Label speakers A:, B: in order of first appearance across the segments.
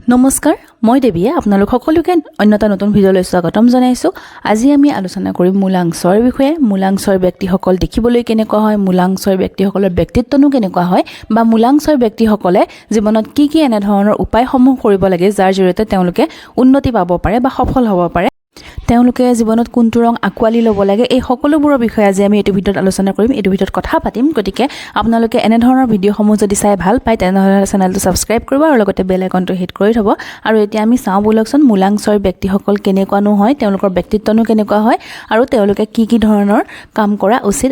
A: নমস্কাৰ মই দেৱীয়ে আপোনালোক সকলোকে অন্যটা নতুন ভিডিঅ'লৈ স্বাগতম জনাইছো। আজি আমি আলোচনা কৰিম মূলাংশৰ বিষয়ে। মূলাংশৰ ব্যক্তিসকল দেখিবলৈ কেনেকুৱা হয়, মূলাংশৰ ব্যক্তিসকলৰ ব্যক্তিত্বনো কেনেকুৱা হয়, বা মূলাংশৰ ব্যক্তিসকলে জীৱনত কি কি এনে ধৰণৰ উপায়সমূহ কৰিব লাগে যাৰ জৰিয়তে তেওঁলোকে উন্নতি পাব পাৰে বা সফল হ'ব পাৰে, তেওঁলোকে জীৱনত কোনটো ৰং আঁকোৱালি ল'ব লাগে, এই সকলোবোৰৰ বিষয়ে আজি আমি এইটো ভিডিঅ'ত আলোচনা কৰিম, এইটো ভিডিঅ'ত কথা পাতিম। গতিকে আপোনালোকে এনে ধৰণৰ ভিডিঅ'সমূহ যদি চাই ভাল পায় তেনেহ'লে চেনেলটো ছাবস্ক্ৰাইব কৰিব আৰু লগতে বেল আইকনটো হিট কৰি থ'ব। আৰু এতিয়া আমি চাওঁ বলকচোন মূলাংশৰ ব্যক্তিসকল কেনেকুৱানো হয়, তেওঁলোকৰ ব্যক্তিত্বনো কেনেকুৱা হয় আৰু তেওঁলোকে কি কি ধৰণৰ কাম কৰা উচিত।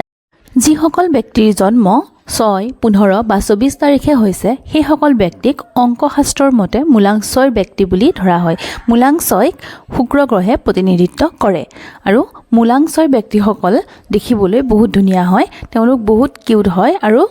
A: যিসকল ব্যক্তিৰ জন্ম 6, 15 বা 24 তাৰিখে হৈছে সেইসকল ব্যক্তিক অংকশাস্ত্ৰৰ মতে মূলাংশৰ ব্যক্তি বুলি ধৰা হয়। মূলাংশই শুক্ৰ গ্ৰহে প্ৰতিনিধিত্ব কৰে আৰু মূলাংশৰ ব্যক্তিসকল দেখিবলৈ বহুত ধুনীয়া হয়, তেওঁলোক বহুত কিউট হয় আৰু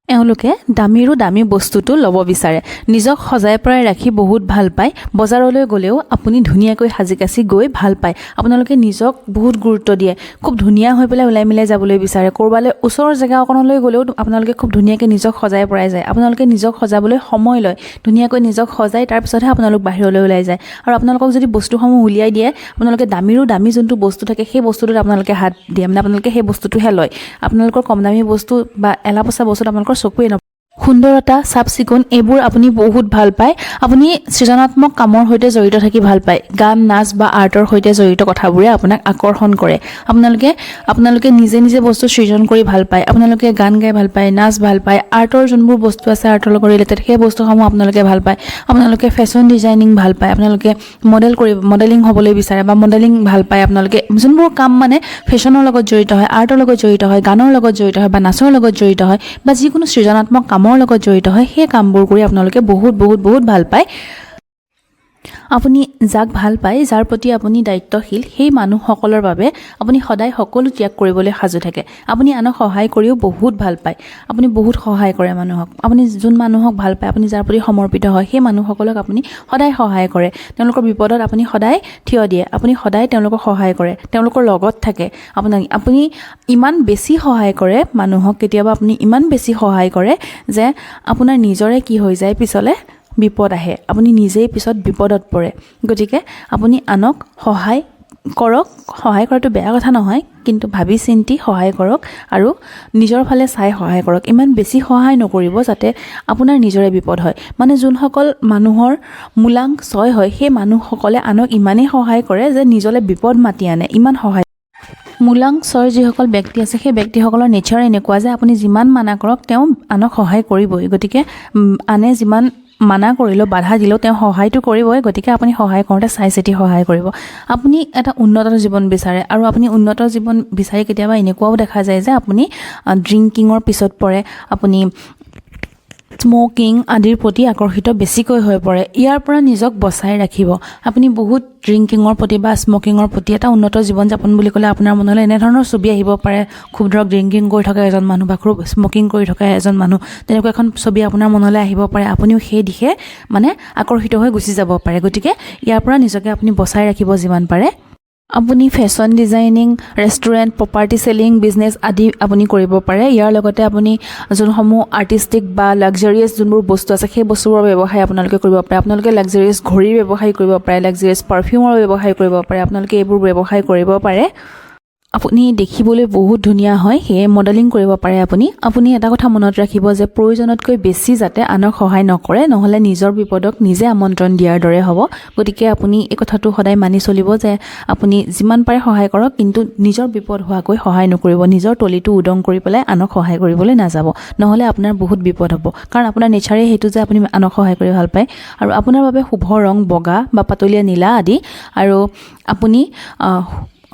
A: এওঁলোকে দামীৰো দামী বস্তুটো ল'ব বিচাৰে, নিজক সজাই পৰাই ৰাখি বহুত ভাল পায়। বজাৰলৈ গ'লেও আপুনি ধুনীয়াকৈ সাজি কাচি গৈ ভাল পায়, আপোনালোকে নিজক বহুত গুৰুত্ব দিয়ে, খুব ধুনীয়া হৈ পেলাই ওলাই মিলাই যাবলৈ বিচাৰে। ক'ৰবালৈ ওচৰৰ জেগা অকণলৈ গ'লেও আপোনালোকে খুব ধুনীয়াকৈ নিজক সজাই পৰাই যায়, আপোনালোকে নিজক সজাবলৈ সময় লয়, ধুনীয়াকৈ নিজক সজাই তাৰপিছতহে আপোনালোক বাহিৰলৈ ওলাই যায়। আৰু আপোনালোকক যদি বস্তুসমূহ উলিয়াই দিয়ে, আপোনালোকে দামীৰো দামী যোনটো বস্তু থাকে সেই বস্তুটোত আপোনালোকে হাত দিয়ে, মানে আপোনালোকে সেই বস্তুটোহে লয়। আপোনালোকৰ কম দামী বস্তু বা এলা পচা বস্তুত আপোনালোকৰ চকুৱে নপৰে। সুন্দৰতা, চাফ চিকুণ এইবোৰ আপুনি বহুত ভাল পায়। আপুনি সৃজনাত্মক কামৰ সৈতে জড়িত থাকি ভাল পায়। গান, নাচ বা আৰ্টৰ সৈতে জড়িত কথাবোৰে আপোনাক আকৰ্ষণ কৰে। আপোনালোকে নিজে নিজে বস্তু সৃজন কৰি ভাল পায়, আপোনালোকে গান গাই ভাল পায়, নাচ ভাল পায়, আৰ্টৰ যোনবোৰ বস্তু আছে আৰ্টৰ লগত ৰিলেটেড সেই বস্তুসমূহ আপোনালোকে ভাল পায়। আপোনালোকে ফেশ্বন ডিজাইনিং ভাল পায়, আপোনালোকে মডেলিং হ'বলৈ বিচাৰে বা মডেলিং ভাল পায়। আপোনালোকে যোনবোৰ কাম মানে ফেশ্বনৰ লগত জড়িত হয়, আৰ্টৰ লগত জড়িত হয়, গানৰ লগত জড়িত হয় বা নাচৰ লগত জড়িত হয় বা যিকোনো সৃজনাত্মক কামৰ লগত জড়িত হয়, সেই কামবোৰ কৰি আপোনালোকে বহুত বহুত বহুত ভাল পায়। আপুনি যাক ভাল পায়, যাৰ প্ৰতি আপুনি দায়িত্বশীল, সেই মানুহসকলৰ বাবে আপুনি সদায় সকলো ত্যাগ কৰিবলৈ সাজু থাকে। আপুনি আনক সহায় কৰিও বহুত ভাল পায়, আপুনি বহুত সহায় কৰে মানুহক। আপুনি যোন মানুহক ভাল পায়, আপুনি যাৰ প্ৰতি সমৰ্পিত হয়, সেই মানুহসকলক আপুনি সদায় সহায় কৰে। তেওঁলোকৰ বিপদত আপুনি সদায় থিয় দিয়ে, আপুনি সদায় তেওঁলোকক সহায় কৰে, তেওঁলোকৰ লগত থাকে। আপুনি ইমান বেছি সহায় কৰে মানুহক, কেতিয়াবা আপুনি ইমান বেছি সহায় কৰে যে আপোনাৰ নিজৰে কি হৈ যায়, পিছলে বিপদ আহে, আপুনি নিজেই পিছত বিপদত পৰে। গতিকে আপুনি আনক সহায় কৰক, সহায় কৰাটো বেয়া কথা নহয়, কিন্তু ভাবি চিন্তি সহায় কৰক আৰু নিজৰ ফালে চাই সহায় কৰক। ইমান বেছি সহায় নকৰিব যাতে আপোনাৰ নিজৰে বিপদ হয়। মানে যোনসকল মানুহৰ মূলাংশ হয়, সেই মানুহসকলে আনক ইমানেই সহায় কৰে যে নিজলৈ বিপদ মাতি আনে, ইমান সহায়। মূলাংশৰ যিসকল ব্যক্তি আছে সেই ব্যক্তিসকলৰ নেচাৰ এনেকুৱা যে আপুনি যিমান মানা কৰক তেওঁ আনক সহায় কৰিবই। গতিকে আনে যিমান মানা কৰিলেও, বাধা দিলেও তেওঁ সহায়টো কৰিবই। গতিকে আপুনি সহায় কৰোঁতে চাই চিতি সহায় কৰিব। আপুনি এটা উন্নত জীৱন বিচাৰে আৰু আপুনি উন্নত জীৱন বিচাৰি কেতিয়াবা এনেকুৱাও দেখা যায় যে আপুনি ড্ৰিংকিঙৰ পিছত পৰে, আপুনি স্মকিং আদিৰ প্ৰতি আকৰ্ষিত বেছিকৈ হৈ পৰে। ইয়াৰ পৰা নিজক বচাই ৰাখিব। আপুনি বহুত ড্ৰিংকিঙৰ প্ৰতি বা স্মকিঙৰ প্ৰতি, এটা উন্নত জীৱন যাপন বুলি ক'লে আপোনাৰ মনলৈ এনেধৰণৰ ছবি আহিব পাৰে, খুব ধৰক ড্ৰিংকিং কৰি থকা এজন মানুহ বা খুব স্মকিং কৰি থকা এজন মানুহ, তেনেকুৱা এখন ছবি আপোনাৰ মনলৈ আহিব পাৰে। আপুনিও সেই দিশে মানে আকৰ্ষিত হৈ গুচি যাব পাৰে। গতিকে ইয়াৰ পৰা নিজকে আপুনি বচাই ৰাখিব যিমান পাৰে। আপুনি fashion designing, restaurant, property selling, business আদি আপুনি কৰিব পাৰে। ইয়াৰ লগতে আপুনি যোনসমূহ আৰ্টিষ্টিক বা লাক্সাৰিয়াছ যোনবোৰ বস্তু আছে সেই বস্তুবোৰৰ ব্যৱসায় আপোনালোকে কৰিব পাৰে। আপোনালোকে লাক্সাৰিয়াছ ঘড়ীৰ ব্যৱসায় কৰিব পাৰে, লাক্সাৰিয়াছ পাৰফিউমৰ ব্যৱসায় কৰিব পাৰে, আপোনালোকে এইবোৰ ব্যৱসায় কৰিব পাৰে। আপুনি দেখিবলৈ বহুত ধুনীয়া হয়, সেয়ে মডেলিং কৰিব পাৰে। আপুনি এটা কথা মনত ৰাখিব যে প্ৰয়োজনতকৈ বেছি যাতে আনক সহায় নকৰে, নহ'লে নিজৰ বিপদক নিজে আমন্ত্ৰণ দিয়াৰ দৰে হ'ব। গতিকে আপুনি এই কথাটো সদায় মানি চলিব যে আপুনি যিমান পাৰে সহায় কৰক, কিন্তু নিজৰ বিপদ হোৱাকৈ সহায় নকৰিব। নিজৰ তলিটো উদং কৰি পেলাই আনক সহায় কৰিবলৈ নাযাব, নহ'লে আপোনাৰ বহুত বিপদ হ'ব। কাৰণ আপোনাৰ নেচাৰে সেইটো যে আপুনি আনক সহায় কৰি ভাল পায়। আৰু আপোনাৰ বাবে শুভ ৰং বগা বা পাতলীয়া নীলা আদি। আৰু আপুনি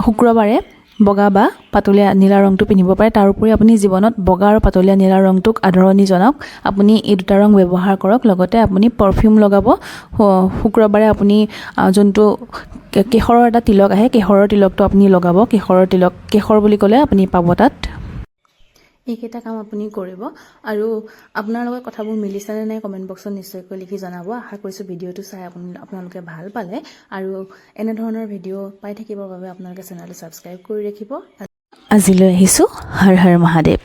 A: শুক্ৰবাৰে বগা বা পাতলীয়া নীলা ৰংটো পিন্ধিব পাৰে। তাৰোপৰি আপুনি জীৱনত বগা আৰু পাতলীয়া নীলা ৰংটোক আদৰণি জনাওক। আপুনি এই দুটা ৰং ব্যৱহাৰ কৰক। লগতে আপুনি পাৰফিউম লগাব। শুক্ৰবাৰে আপুনি যোনটো কেশৰৰ এটা তিলক আহে, কেশৰৰ তিলকটো আপুনি লগাব। কেশৰ বুলি ক'লে আপুনি পাব তাত। এইকেইটা কাম আপুনি কৰিব। আৰু আপোনাৰ লগত কথাবোৰ মিলিছেনে নাই কমেণ্ট বক্সত নিশ্চয়কৈ লিখি জনাব। আশা কৰিছোঁ ভিডিঅ'টো চাই আপোনালোকে ভাল পালে আৰু এনেধৰণৰ ভিডিঅ' পাই থাকিবৰ বাবে আপোনালোকে চেনেলটো ছাবস্ক্ৰাইব কৰি ৰাখিব। আজিলৈ আহিছোঁ। হৰ হৰ মহাদেৱ।